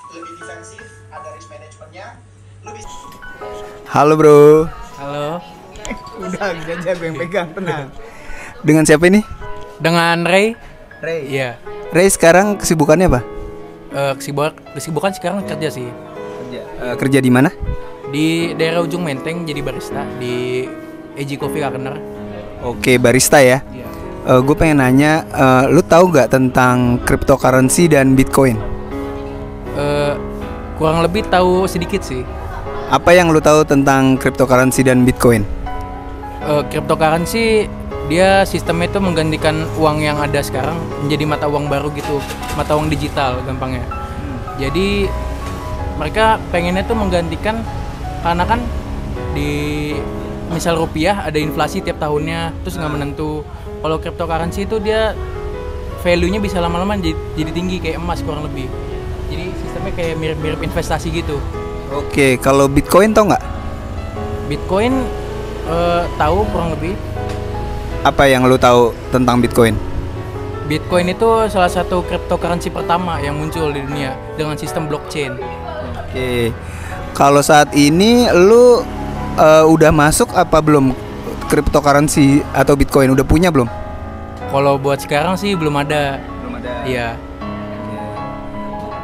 lebih defensif, ada risk manajemennya, lu bisa. Halo bro. Halo, Udah aja gue yang pegang, tenang. Dengan siapa ini? dengan Ray. Ray. Iya, Ray sekarang kesibukannya apa? kesibukan sekarang kerja sih Kerja di mana? di daerah Ujung Menteng jadi barista di AG Coffee Gardener. Oke, barista ya. Iya. Gue pengen nanya, lu tahu nggak tentang cryptocurrency dan Bitcoin? Kurang lebih tahu sedikit sih. Apa yang lu tahu tentang cryptocurrency dan Bitcoin? Cryptocurrency dia sistemnya itu menggantikan uang yang ada sekarang menjadi mata uang baru gitu, mata uang digital gampangnya. Jadi mereka pengennya tuh menggantikan, karena kan di misal rupiah ada inflasi tiap tahunnya terus nggak menentu. Kalau cryptocurrency itu dia value-nya bisa lama-lama jadi tinggi kayak emas kurang lebih. Jadi sistemnya kayak mirip-mirip investasi gitu. Oke, kalau Bitcoin tau nggak? Bitcoin tahu kurang lebih. Apa yang lu tahu tentang Bitcoin? Bitcoin itu salah satu cryptocurrency pertama yang muncul di dunia dengan sistem blockchain. Oke, kalau saat ini lu udah masuk apa belum cryptocurrency atau Bitcoin? Udah punya belum? Kalau buat sekarang sih belum ada. Belum ada. Iya.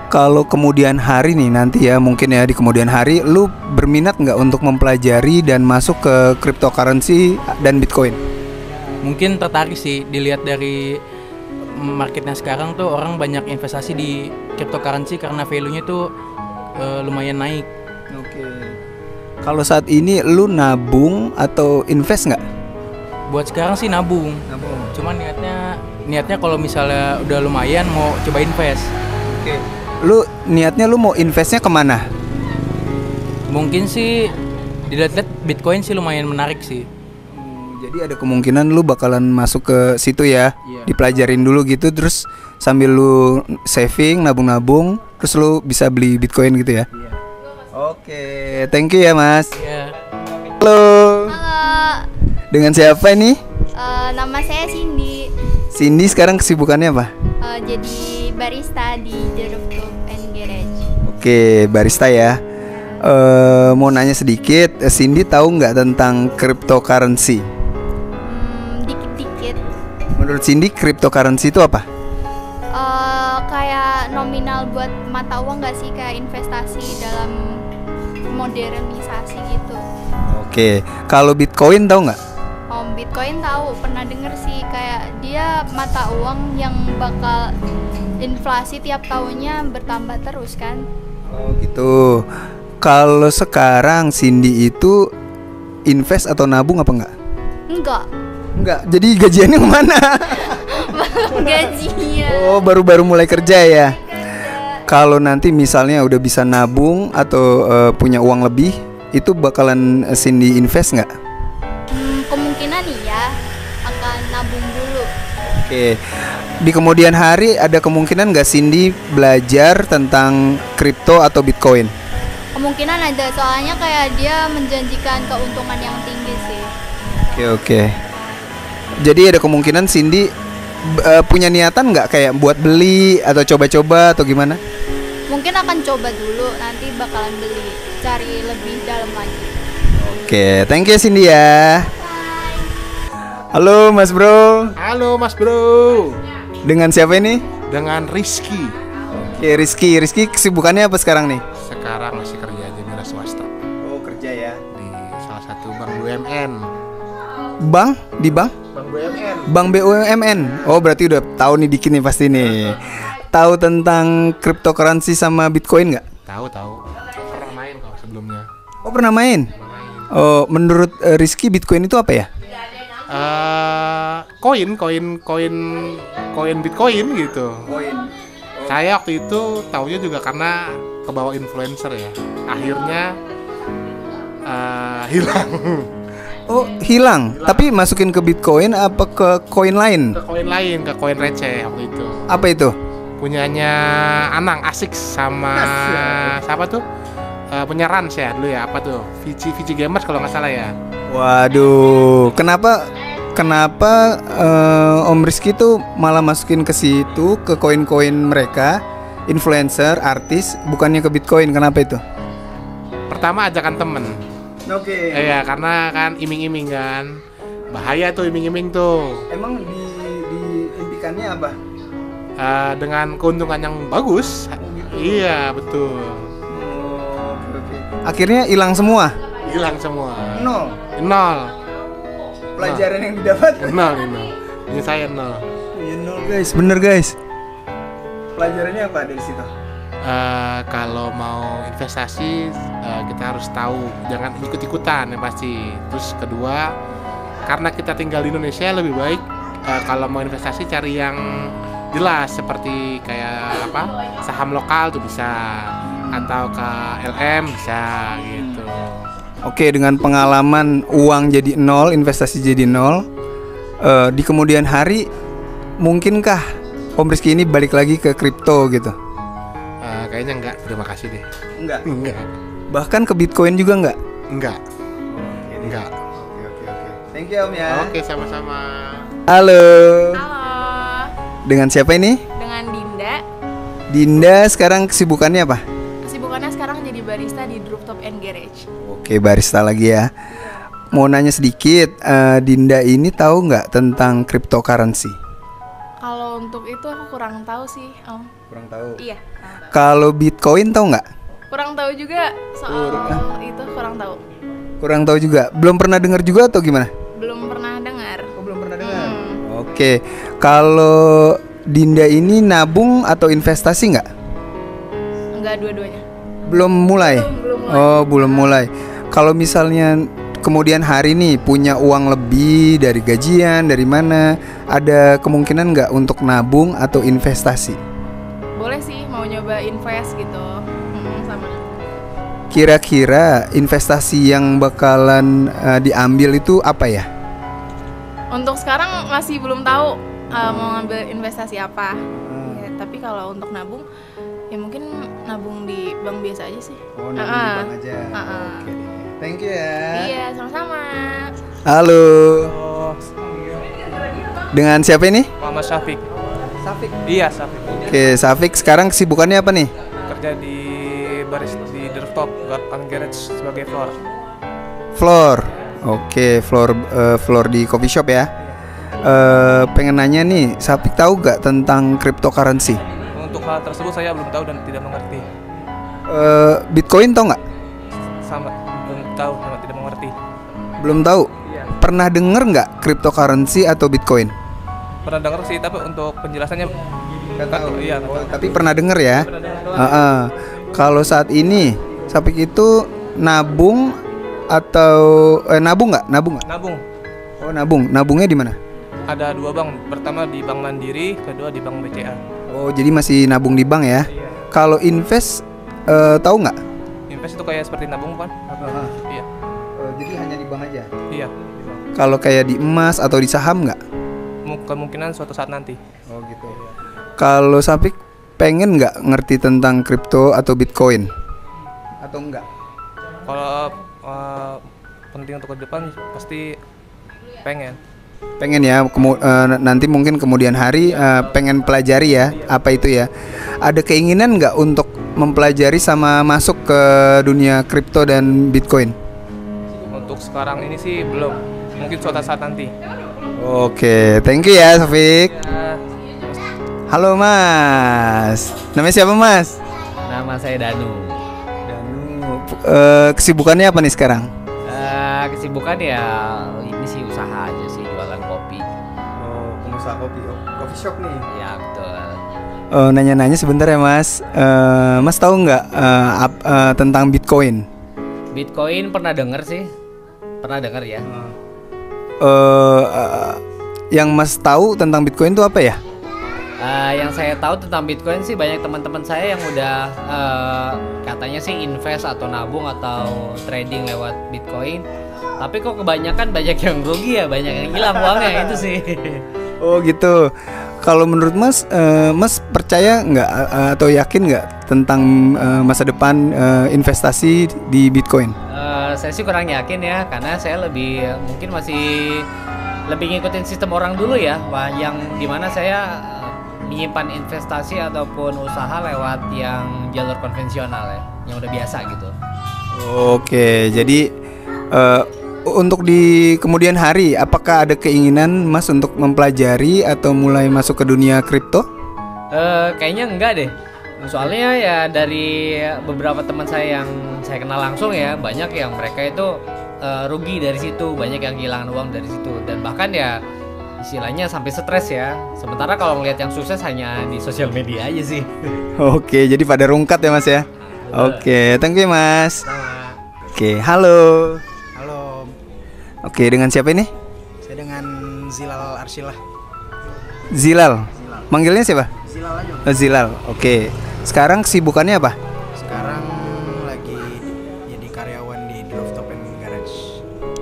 Kalau kemudian hari nih nanti ya, mungkin ya di kemudian hari, lu berminat nggak untuk mempelajari dan masuk ke cryptocurrency dan Bitcoin? Mungkin tertarik sih dilihat dari marketnya sekarang tuh orang banyak investasi di cryptocurrency karena value-nya tuh lumayan naik. Oke. Kalau saat ini lu nabung atau invest nggak? Buat sekarang sih nabung. Cuman niatnya kalau misalnya udah lumayan mau coba invest. Oke. Lu mau investnya kemana? Mungkin sih dilihat-lihat Bitcoin sih lumayan menarik sih. Jadi ada kemungkinan lu bakalan masuk ke situ ya. Iya. Dipelajarin dulu gitu, terus sambil lu saving, nabung-nabung, terus lu bisa beli Bitcoin gitu ya. Iya. Oke, thank you ya Mas. Iya. Halo. Halo, Dengan siapa ini? nama saya Cindy. Cindy sekarang kesibukannya apa? Jadi barista di The Rooftop and Garage. Oke, barista ya. Mau nanya sedikit, Cindy tahu nggak tentang cryptocurrency? Dikit-dikit. Menurut Cindy, cryptocurrency itu apa? Kayak nominal buat mata uang nggak sih, kayak investasi dalam modernisasi gitu. Oke, kalau Bitcoin tahu nggak? Bitcoin tahu, pernah denger sih, kayak dia mata uang yang bakal inflasi tiap tahunnya bertambah terus kan. Oh gitu. Kalau sekarang Cindy itu invest atau nabung apa enggak? Enggak. Jadi gajiannya kemana? Gajinya. Oh, baru-baru mulai kerja ya. Kalau nanti misalnya udah bisa nabung atau punya uang lebih, itu bakalan Cindy invest nggak? Kemungkinan iya, akan nabung dulu. Oke. Di kemudian hari ada kemungkinan nggak Cindy belajar tentang kripto atau Bitcoin? Kemungkinan ada, soalnya kayak dia menjanjikan keuntungan yang tinggi sih. Oke. Jadi ada kemungkinan Cindy punya niatan nggak kayak buat beli atau coba-coba atau gimana? Mungkin akan coba dulu, nanti bakalan beli, cari lebih dalam lagi. Oke, thank you Cindy ya. Halo Mas Bro. Halo Mas Bro. Dengan siapa ini? Dengan Rizky. Oke, Rizky kesibukannya apa sekarang nih? Sekarang masih kerja di wira swasta Oh, kerja ya. di salah satu bank BUMN. Bank? Di bank? Bank BUMN. Bank BUMN. Oh, berarti udah tahu nih dikit nih pasti nih. Tahu tentang cryptocurrency sama Bitcoin nggak? Tahu. Pernah main kok sebelumnya. Oh, pernah main? Oh, menurut Rizky Bitcoin itu apa ya? Koin Bitcoin gitu. Saya waktu itu taunya juga karena kebawa influencer ya. Akhirnya hilang. Oh, hilang. Tapi masukin ke Bitcoin apa ke koin lain? Ke koin receh waktu itu. Apa itu? Punyanya Anang Asik sama siapa tuh? Punya Rans ya dulu ya, apa tuh? Vici Gamers kalau nggak salah ya. Waduh, kenapa Om Rizky tuh malah masukin ke situ, ke koin-koin mereka, influencer, artis, bukannya ke Bitcoin. Kenapa itu? Pertama ajakan temen. Oke. Iya, karena kan iming-iming kan. Bahaya tuh iming-iming tuh. Emang diimpikannya apa? Dengan keuntungan yang bagus. Iya, betul. Oke. Akhirnya hilang semua. Hilang semua. Nol. Pelajaran yang didapat. Nol. Ini saya nol. Iya nol guys, bener guys. Pelajarannya apa dari situ? Kalau mau investasi kita harus tahu, jangan ikut-ikutan yang pasti. Terus kedua, karena kita tinggal di Indonesia lebih baik kalau mau investasi cari yang jelas seperti kayak saham lokal tuh bisa, atau ke LM bisa gitu. Oke, dengan pengalaman uang jadi nol, investasi jadi nol, di kemudian hari mungkinkah Om Rizky ini balik lagi ke kripto gitu? Kayaknya enggak, terima kasih deh. Enggak. Bahkan ke Bitcoin juga enggak? Enggak. Oke. Thank you Om ya. Oke, sama-sama. Halo. Halo, Dengan siapa ini? dengan Dinda. Dinda, sekarang kesibukannya apa? Kesibukannya sekarang jadi barista di Rooftop and Garage. Oke, barista lagi ya. Mau nanya sedikit, Dinda ini tahu nggak tentang cryptocurrency? Kalau untuk itu aku kurang tahu sih, Om. Kurang tahu. Iya. Kalau Bitcoin tahu nggak? Kurang tahu juga soal itu, kurang tahu. Kurang tahu juga. Belum pernah dengar juga atau gimana? Belum pernah dengar. Belum pernah dengar. Oke, kalau Dinda ini nabung atau investasi nggak? Enggak, dua-duanya. Belum mulai. Belum mulai. Oh, belum mulai. Kalau misalnya kemudian hari nih punya uang lebih dari gajian, dari mana, ada kemungkinan nggak untuk nabung atau investasi? Boleh sih, mau nyoba invest gitu. Sama. Kira-kira investasi yang bakalan diambil itu apa ya? Untuk sekarang masih belum tahu mau ngambil investasi apa. Ya, tapi kalau untuk nabung, ya mungkin nabung di bank biasa aja sih. Oh, nabung di bank aja. Oke deh. Thank you ya. Iya, sama-sama. Halo. Dengan siapa ini? Muhammad Syafiq. Safik. Iya, Syafiq. Oke, Safik sekarang kesibukannya apa nih? Kerja di baris di Rooftop and Garage sebagai floor. Floor. Oke, floor di coffee shop ya. Pengen nanya nih, Safik tahu gak tentang cryptocurrency? Untuk hal tersebut saya belum tahu dan tidak mengerti. Bitcoin tahu nggak? Sama belum tahu sama tidak mengerti. Belum tahu. Iya. Pernah denger nggak cryptocurrency atau Bitcoin? Pernah dengar sih, tapi untuk penjelasannya Nggak tahu. Iya, nggak tahu. Tapi pernah denger ya. Pernah dengar. Kalau saat ini Safik itu nabung atau nabung nggak? Nabung nggak? Nabung. Oh, nabung. Nabungnya di mana? Ada dua bank. Pertama di Bank Mandiri, kedua di Bank BCA. Oh, jadi masih nabung di bank ya? Iya. Kalau invest tahu nggak? Invest itu kayak seperti nabung kan? Iya. Jadi hanya di bank aja. Iya. Kalau kayak di emas atau di saham nggak? Kemungkinan suatu saat nanti. Oh gitu. Kalau Safik pengen nggak ngerti tentang kripto atau Bitcoin? Atau enggak? Kalau penting untuk ke depan pasti pengen. Pengen ya, nanti mungkin kemudian hari pengen pelajari ya, apa itu ya. Ada keinginan nggak untuk mempelajari sama masuk ke dunia kripto dan Bitcoin? Untuk sekarang ini sih belum. Mungkin suatu saat nanti. Oke, thank you ya Safik. Halo Mas, namanya siapa Mas? Nama saya Danu. Kesibukannya apa nih sekarang? Kesibukan ya ini sih usaha aja sih, jualan kopi. Oh, pengusaha kopi, coffee shop nih. Ya betul. Nanya-nanya sebentar ya Mas. Mas tahu nggak tentang Bitcoin? Bitcoin pernah dengar sih, pernah dengar ya. Yang Mas tahu tentang Bitcoin itu apa ya? Yang saya tahu tentang Bitcoin sih banyak teman-teman saya yang udah katanya sih invest atau nabung atau trading lewat Bitcoin. Tapi kok kebanyakan banyak yang rugi ya, banyak yang hilang uangnya itu sih. Oh gitu. Kalau menurut Mas, Mas percaya nggak atau yakin nggak tentang masa depan investasi di Bitcoin? Saya sih kurang yakin ya, karena saya mungkin masih lebih ngikutin sistem orang dulu ya, yang dimana saya menyimpan investasi ataupun usaha lewat yang jalur konvensional ya, yang udah biasa gitu. Oke, jadi untuk di kemudian hari, apakah ada keinginan Mas untuk mempelajari atau mulai masuk ke dunia kripto? Kayaknya enggak deh. Soalnya ya dari beberapa teman saya yang saya kenal langsung ya, banyak yang mereka itu rugi dari situ, banyak yang kehilangan uang dari situ, dan bahkan ya istilahnya sampai stres ya. Sementara kalau ngelihat yang sukses hanya di sosial media aja sih. Oke, jadi pada rungkat ya Mas ya. Oke, thank you Mas. Oke, halo. Halo, Oke, dengan siapa ini? saya dengan Zilal Arsilah. Zilal. Manggilnya siapa? Zilal aja. Zilal. Oke. Sekarang kesibukannya apa? Sekarang lagi jadi karyawan di Rooftop and Garage.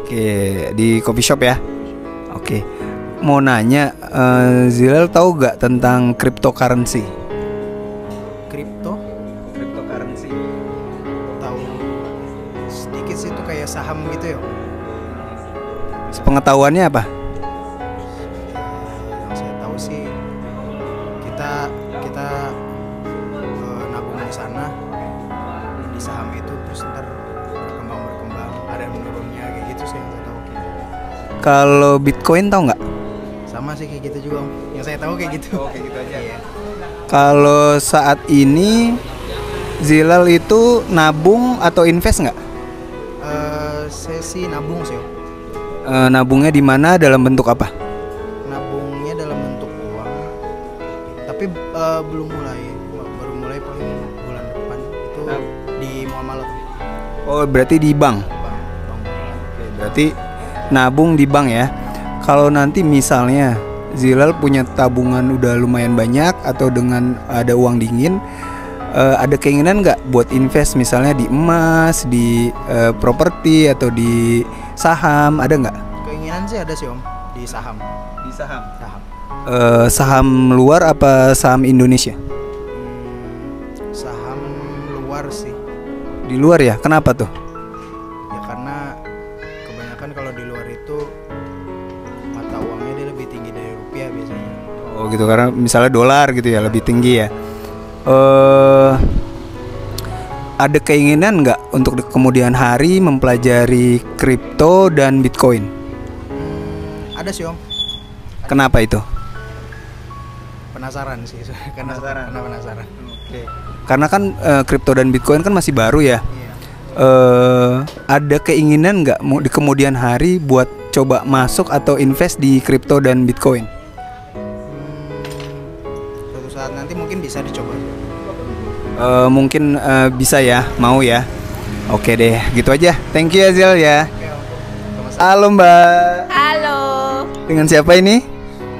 Oke, di coffee shop ya. Oke. Mau nanya, Zilal tahu gak tentang cryptocurrency? Kripto, Cryptocurrency. tahu sedikit sih, itu kayak saham gitu ya. Pengetahuannya apa? Yang saya tahu sih kita nabung di sana di saham itu, terus ntar berkembang ada menurunnya kayak gitu sih yang saya tahu. Kalau Bitcoin tahu nggak? Sama sih kayak gitu juga Om. Yang saya tahu kayak gitu. Kayak gitu aja. Iya. Kalau saat ini Zilal itu nabung atau invest nggak? Saya sih nabung sih Om. Nabungnya di mana, dalam bentuk apa? Nabungnya dalam bentuk uang, tapi belum mulai, baru mulai paling bulan depan itu di Muamalat. Oh, berarti di bank. Bang. Oke, berarti nabung di bank ya. Kalau nanti misalnya Zilal punya tabungan udah lumayan banyak atau dengan ada uang dingin, ada keinginan nggak buat invest misalnya di emas, di properti atau di saham, ada nggak? Keinginan sih ada sih Om, di saham. Di saham. Saham. Saham luar apa saham Indonesia? Saham luar sih. Di luar ya, kenapa tuh? Ya karena kebanyakan kalau di luar itu mata uangnya dia lebih tinggi dari rupiah biasanya. Oh gitu, karena misalnya dolar gitu ya lebih tinggi ya. Ada keinginan nggak untuk di kemudian hari mempelajari kripto dan Bitcoin? Ada sih Om. Kenapa itu? Penasaran sih. Karena penasaran. Karena kan kripto dan Bitcoin kan masih baru ya. Iya. Ada keinginan nggak mau di kemudian hari buat coba masuk atau invest di kripto dan Bitcoin? Suatu saat nanti mungkin bisa dicoba. Mungkin bisa ya, mau ya. Oke deh, gitu aja. Thank you ya Zil ya. Halo Mbak. Halo, Dengan siapa ini?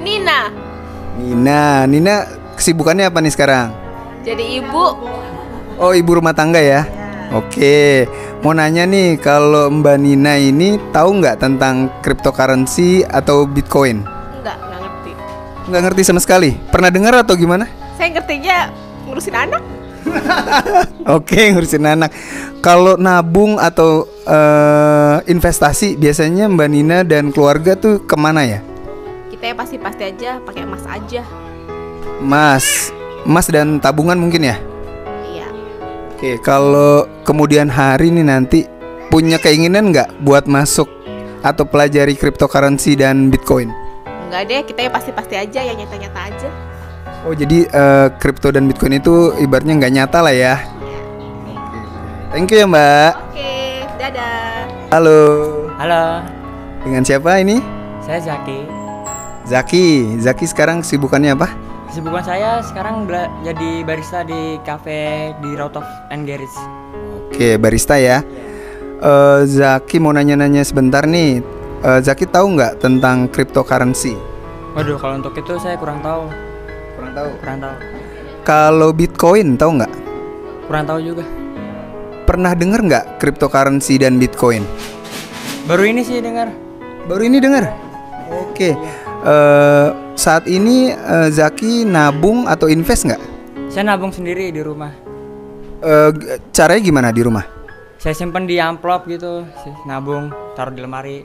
Nina. Nina kesibukannya apa nih sekarang? Jadi ibu. Oh, ibu rumah tangga ya. Oke, mau nanya nih, kalau Mbak Nina ini tahu nggak tentang cryptocurrency atau Bitcoin? Nggak ngerti. Nggak ngerti sama sekali. Pernah dengar atau gimana? Saya ngertinya ngurusin anak. Oke, ngurusin anak. Kalau nabung atau investasi, biasanya Mbak Nina dan keluarga tuh kemana ya? Kita ya pasti aja pakai emas aja. Emas dan tabungan mungkin ya? Iya. Oke, kalau kemudian hari nih nanti punya keinginan nggak buat masuk atau pelajari cryptocurrency dan Bitcoin? Enggak deh, kita ya pasti aja, yang nyata-nyata aja. Oh, jadi kripto dan Bitcoin itu ibaratnya nggak nyata lah ya? Iya. Thank you ya Mbak. Oke, dadah. Halo. Halo, Dengan siapa ini? saya Zaki. Zaki sekarang kesibukannya apa? Kesibukan saya sekarang jadi barista di cafe di Rooftop and Garage. Oke, barista ya. Zaki mau nanya-nanya sebentar nih. Zaki tahu nggak tentang cryptocurrency? Waduh, kalau untuk itu saya kurang tahu. Kurang tahu. Kalau Bitcoin tahu nggak? Kurang tahu juga. Pernah dengar nggak cryptocurrency dan Bitcoin? Baru ini sih dengar. Baru ini dengar. Oke. Saat ini Zaki nabung atau invest nggak? Saya nabung sendiri di rumah. Caranya gimana di rumah? Saya simpan di amplop gitu, nabung, taruh di lemari.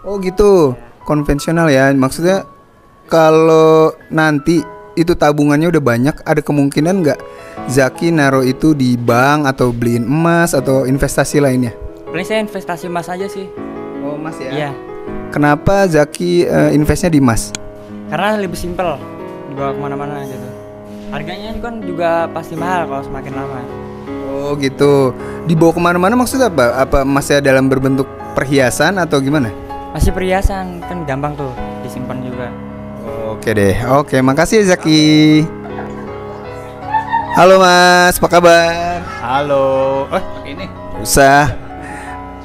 Oh gitu, konvensional ya. Maksudnya kalau nanti itu tabungannya udah banyak, ada kemungkinan nggak Zaki naruh itu di bank atau beliin emas atau investasi lainnya? Paling saya investasi emas aja sih. Oh, emas ya? Iya. Kenapa Zaki investnya di emas? Karena lebih simpel dibawa kemana-mana gitu. Harganya kan juga pasti mahal kalau semakin lama. Oh gitu. Dibawa kemana-mana maksudnya apa? Apa emasnya dalam berbentuk perhiasan atau gimana? Masih perhiasan kan gampang tuh disimpan juga. Oke deh. Oke, makasih ya Zaki. Halo Mas, apa kabar? Halo. Ini Usah.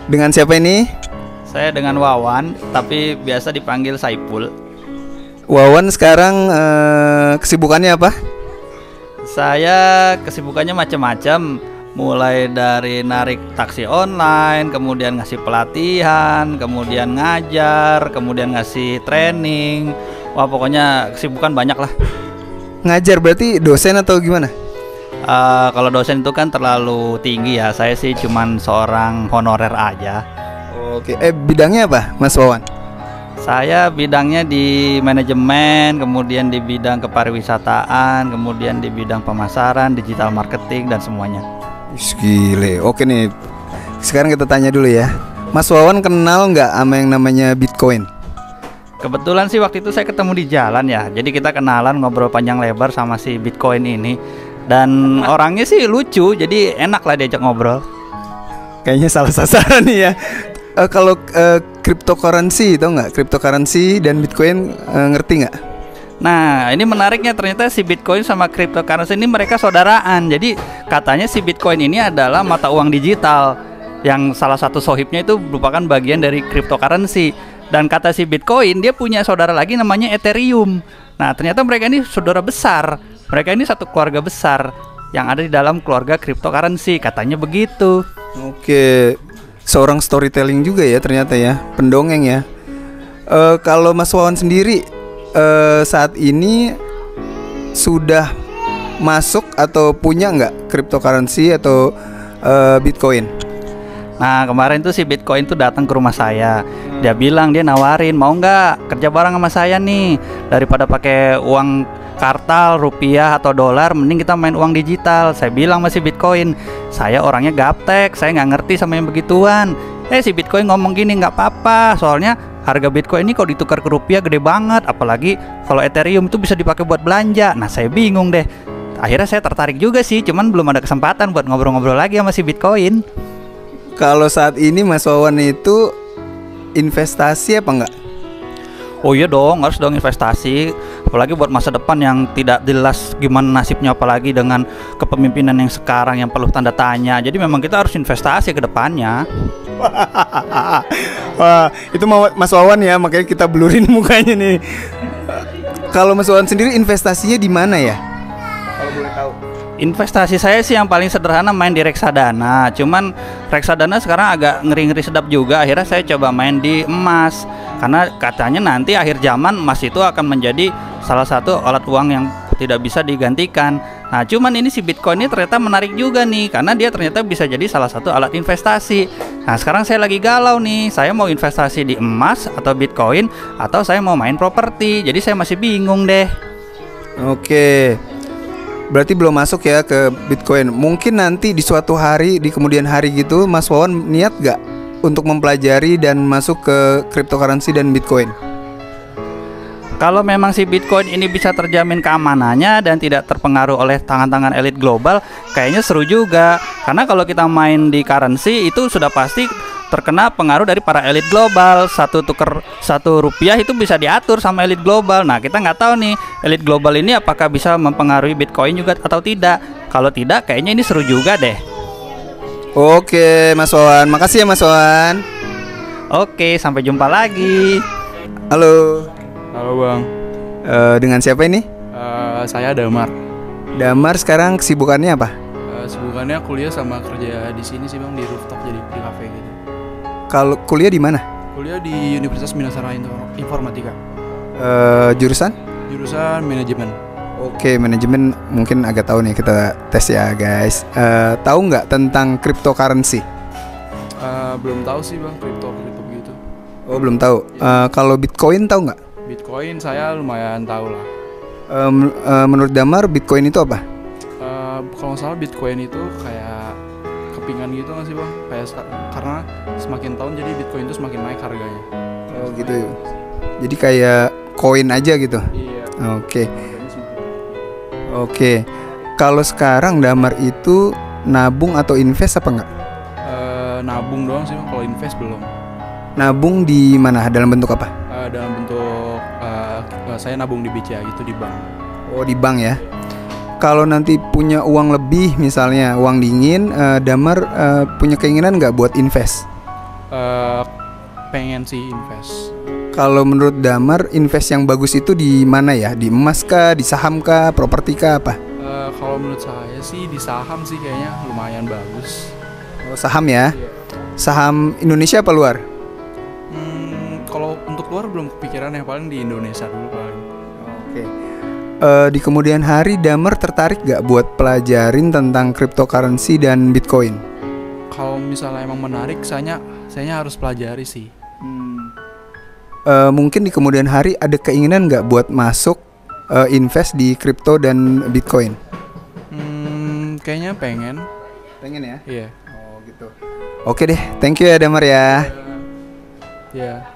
Dengan siapa ini? saya dengan Wawan, tapi biasa dipanggil Saipul. Wawan sekarang kesibukannya apa? Saya kesibukannya macam-macam, mulai dari narik taksi online, kemudian ngasih pelatihan, kemudian ngajar, kemudian ngasih training. Wah, pokoknya kesibukan banyak lah. Ngajar berarti dosen atau gimana? Kalau dosen itu kan terlalu tinggi ya. Saya sih cuman seorang honorer aja. Oke, bidangnya apa, Mas Wawan? Saya bidangnya di manajemen, kemudian di bidang kepariwisataan, kemudian di bidang pemasaran, digital marketing dan semuanya. Gile. Oke nih. Sekarang kita tanya dulu ya. Mas Wawan kenal nggak sama yang namanya Bitcoin? Kebetulan sih waktu itu saya ketemu di jalan ya. Jadi kita kenalan, ngobrol panjang lebar sama si Bitcoin ini. Dan orangnya sih lucu, jadi enak lah diajak ngobrol. Kayaknya salah sasaran nih ya. Kalau cryptocurrency, tau nggak? Cryptocurrency dan Bitcoin ngerti nggak? Nah, ini menariknya, ternyata si Bitcoin sama cryptocurrency ini mereka saudaraan. Jadi katanya si Bitcoin ini adalah mata uang digital yang salah satu sohibnya itu merupakan bagian dari cryptocurrency. Dan kata si Bitcoin, dia punya saudara lagi namanya Ethereum. Nah, ternyata mereka ini saudara besar. Mereka ini satu keluarga besar yang ada di dalam keluarga cryptocurrency, katanya begitu. Oke, seorang storytelling juga ya ternyata ya, pendongeng ya. Kalau Mas Wawan sendiri saat ini sudah masuk atau punya nggak cryptocurrency atau Bitcoin? Nah, kemarin tuh si Bitcoin tuh datang ke rumah saya. Dia bilang, dia nawarin, mau nggak kerja bareng sama saya nih, daripada pakai uang kartal, rupiah atau dolar, mending kita main uang digital. Saya bilang masih Bitcoin, saya orangnya gaptek, saya nggak ngerti sama yang begituan. Si Bitcoin ngomong gini, nggak apa-apa, soalnya harga Bitcoin ini kalau ditukar ke rupiah gede banget, apalagi kalau Ethereum itu bisa dipakai buat belanja. Nah, saya bingung deh. Akhirnya saya tertarik juga sih, cuman belum ada kesempatan buat ngobrol-ngobrol lagi sama si Bitcoin. Kalau saat ini Mas Wawan itu investasi apa enggak? Oh iya dong, harus dong investasi. Apalagi buat masa depan yang tidak jelas gimana nasibnya, apalagi dengan kepemimpinan yang sekarang yang perlu tanda tanya. Jadi memang kita harus investasi ke depannya. Wah, itu Mas Wawan ya, makanya kita blurin mukanya nih. Kalau Mas Wawan sendiri investasinya di mana ya? Kalau boleh tahu. Investasi saya sih yang paling sederhana main di reksadana. Cuman reksadana sekarang agak ngeri-ngeri sedap juga. Akhirnya saya coba main di emas, karena katanya nanti akhir zaman emas itu akan menjadi salah satu alat uang yang tidak bisa digantikan. Nah, cuman ini si Bitcoin ini ternyata menarik juga nih, karena dia ternyata bisa jadi salah satu alat investasi. Nah, sekarang saya lagi galau nih, saya mau investasi di emas atau Bitcoin, atau saya mau main properti. Jadi saya masih bingung deh. Oke, berarti belum masuk ya ke Bitcoin. Mungkin nanti di suatu hari, di kemudian hari gitu, Mas Wawan niat gak untuk mempelajari dan masuk ke cryptocurrency dan Bitcoin? Kalau memang si Bitcoin ini bisa terjamin keamanannya dan tidak terpengaruh oleh tangan-tangan elit global, kayaknya seru juga. Karena kalau kita main di currency itu sudah pasti terkena pengaruh dari para elit global. Satu rupiah itu bisa diatur sama elit global. Nah, kita nggak tahu nih elit global ini apakah bisa mempengaruhi Bitcoin juga atau tidak. Kalau tidak, kayaknya ini seru juga deh. Oke, Mas Wawan, makasih ya Mas Wawan. Oke, sampai jumpa lagi. Halo. Halo Bang. Dengan siapa ini? Saya Damar. Damar sekarang kesibukannya apa? Kesibukannya kuliah sama kerja di sini sih Bang, di rooftop, jadi di cafe gitu. Kalau kuliah di mana? Kuliah di Universitas Minahasa Informatika. Jurusan? Jurusan manajemen. Oke, manajemen mungkin agak tahu nih, kita tes ya guys. Tahu nggak tentang cryptocurrency? Belum tahu sih Bang, kripto gitu. Oh, belum tahu. Kalau Bitcoin tahu nggak? Bitcoin saya lumayan tahu lah. Menurut Damar, Bitcoin itu apa? Kalau nggak salah Bitcoin itu kayak kepingan gitu nggak sih bang? Kayak karena semakin tahun jadi Bitcoin itu semakin naik harganya. Oh gitu ya. Jadi kayak koin aja gitu. Iya. Oke. Oke. Kalau sekarang Damar itu nabung atau invest apa enggak? Nabung doang sih bang. Kalau invest belum. Nabung di mana? Dalam bentuk apa? Dalam bentuk saya nabung di BCA gitu, di bank. Oh di bank ya. Kalau nanti punya uang lebih, misalnya uang dingin, Damar punya keinginan nggak buat invest? Pengen sih invest. Kalau menurut Damar, invest yang bagus itu di mana ya? Di emas kah, di saham kah, properti kah, apa? Kalau menurut saya sih di saham sih kayaknya lumayan bagus. Oh, saham ya? Saham Indonesia apa luar? Kalau untuk luar belum kepikiran ya, paling di Indonesia dulu paling. Oke. Di kemudian hari Damar tertarik gak buat pelajarin tentang cryptocurrency dan Bitcoin? Kalau misalnya emang menarik, saya harus pelajari sih. Mungkin di kemudian hari ada keinginan gak buat masuk invest di crypto dan Bitcoin? Kayaknya pengen. Pengen ya? Iya. Oh gitu. Oke deh, thank you ya Damar ya. Iya.